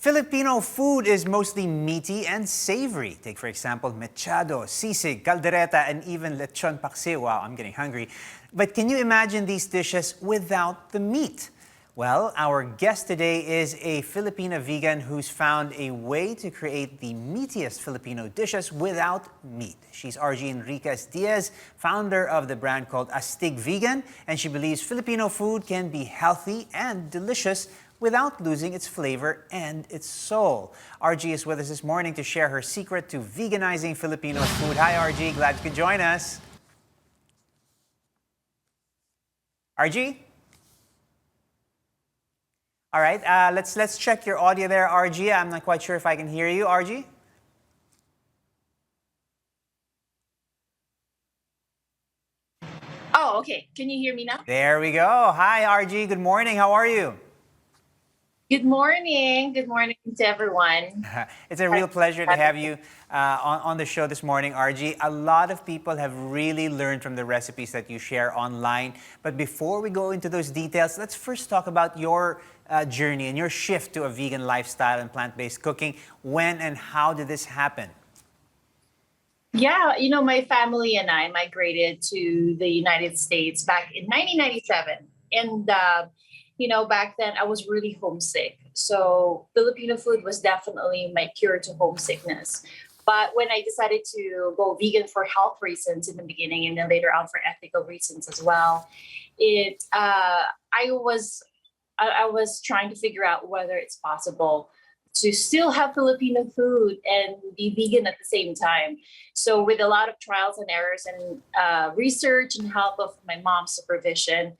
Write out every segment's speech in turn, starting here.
Filipino food is mostly meaty and savory. Take, for example, mechado, sisig, kaldereta, and even lechon paksiw. Wow, I'm getting hungry. But can you imagine these dishes without the meat? Well, our guest today is a Filipina vegan who's found a way to create the meatiest Filipino dishes without meat. She's RG Enriquez-Diez, founder of the brand called Astig Vegan, and she believes Filipino food can be healthy and delicious without losing its flavor and its soul. RG is with us this morning to share her secret to veganizing Filipino food. Hi, RG. Glad you could join us. RG? All right, let's check your audio there, RG. I'm not quite sure if I can hear you, RG. Oh, okay. Can you hear me now? There we go. Hi, RG. Good morning. How are you? Good morning. Good morning to everyone. It's a real pleasure to have you on the show this morning, RG. A lot of people have really learned from the recipes that you share online. But before we go into those details, let's first talk about your journey and your shift to a vegan lifestyle and plant-based cooking. When and how did this happen? Yeah, my family and I migrated to the United States back in 1997. And, back then I was really homesick. So Filipino food was definitely my cure to homesickness. But when I decided to go vegan for health reasons in the beginning and then later on for ethical reasons as well, I was trying to figure out whether it's possible to still have Filipino food and be vegan at the same time. So with a lot of trials and errors and research and help of my mom's supervision,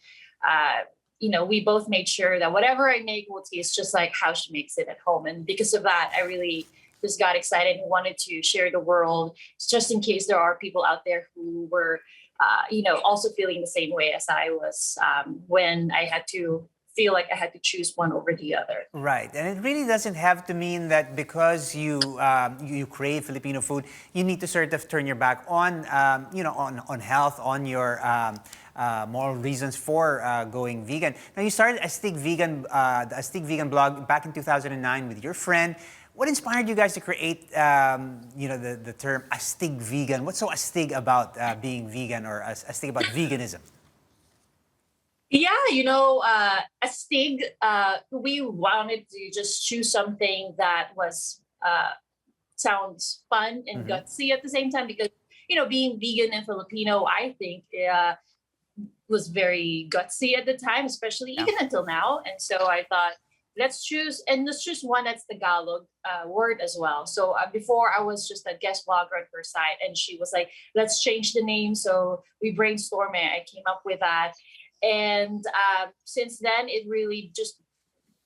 we both made sure that whatever I make will taste just like how she makes it at home. And because of that, I really just got excited and wanted to share the world just in case there are people out there who were, also feeling the same way as I was when I had to feel like I had to choose one over the other. Right, and it really doesn't have to mean that because you crave Filipino food, you need to sort of turn your back on on health, on your moral reasons for going vegan. Now you started Astig Vegan, the Astig Vegan blog back in 2009 with your friend. What inspired you guys to create the term Astig Vegan? What's so astig about being vegan or astig about veganism? Yeah, Astig, we wanted to just choose something that was sounds fun and gutsy at the same time because being vegan and Filipino, I think was very gutsy at the time, especially Yeah. even until now. And so I thought, let's choose one that's Tagalog word as well. So before I was just a guest blogger at her site, and she was like, let's change the name. So we brainstormed and I came up with that. And since then, it really just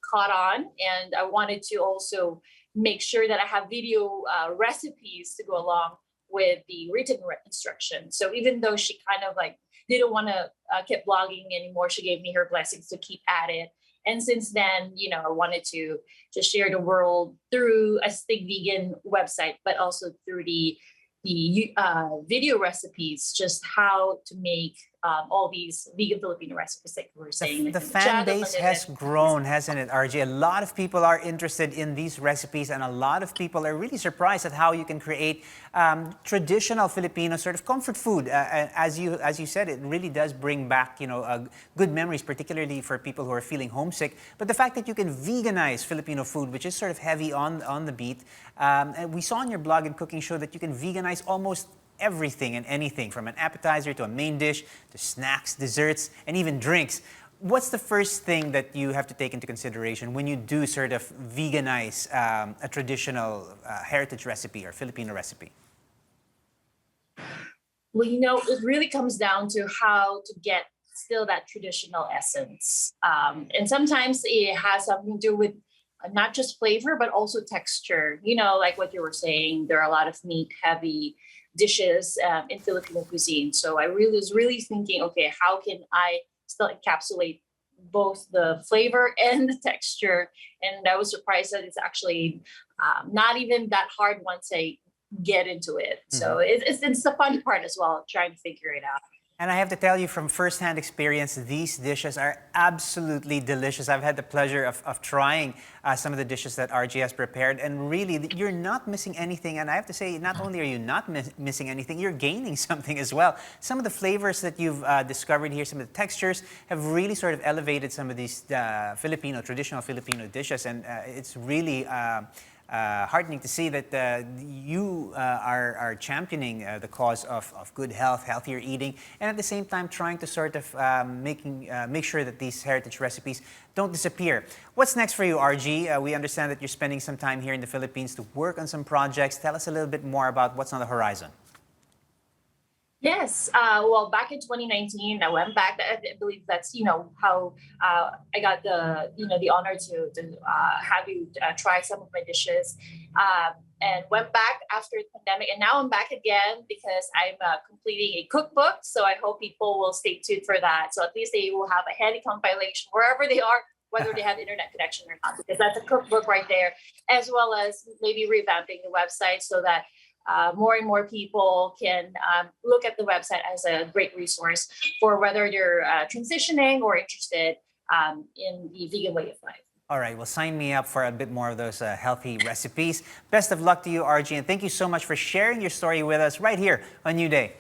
caught on. And I wanted to also make sure that I have video recipes to go along with the written instructions. So even though she kind of like didn't want to keep blogging anymore, she gave me her blessings to keep at it. And since then, I wanted to just share the world through a Astig Vegan website, but also through the video recipes, just how to make all these vegan Filipino recipes like we were saying. The fan base has grown, hasn't it, RJ? A lot of people are interested in these recipes, and a lot of people are really surprised at how you can create traditional Filipino sort of comfort food. As you said, it really does bring back good memories, particularly for people who are feeling homesick. But the fact that you can veganize Filipino food, which is sort of heavy on the beat, and we saw on your blog and cooking show that you can veganize almost everything and anything, from an appetizer to a main dish to snacks, desserts, and even drinks. What's the first thing that you have to take into consideration when you do sort of veganize a traditional heritage recipe or Filipino recipe? Well, it really comes down to how to get still that traditional essence. And sometimes it has something to do with not just flavor, but also texture. Like what you were saying, there are a lot of meat heavy dishes in Filipino cuisine. So I was really thinking, okay, how can I still encapsulate both the flavor and the texture? And I was surprised that it's actually not even that hard once I get into it. So it's the fun part as well, trying to figure it out. And I have to tell you from firsthand experience, these dishes are absolutely delicious. I've had the pleasure of trying some of the dishes that RG has prepared, and really, you're not missing anything. And I have to say, not only are you not missing anything, you're gaining something as well. Some of the flavors that you've discovered here, some of the textures, have really sort of elevated some of these traditional Filipino dishes, and it's really heartening to see that you are championing the cause of good health, healthier eating, and at the same time trying to sort of make sure that these heritage recipes don't disappear. What's next for you, RG? We understand that you're spending some time here in the Philippines to work on some projects. Tell us a little bit more about what's on the horizon. Yes. Well, back in 2019, I went back. I believe that's how I got the honor to have you try some of my dishes, and went back after the pandemic, and now I'm back again because I'm completing a cookbook. So I hope people will stay tuned for that. So at least they will have a handy compilation wherever they are, whether they have internet connection or not, because that's a cookbook right there, as well as maybe revamping the website so that more and more people can look at the website as a great resource for whether you're transitioning or interested in the vegan way of life. All right, well, sign me up for a bit more of those healthy recipes. Best of luck to you, RG, and thank you so much for sharing your story with us right here on New Day.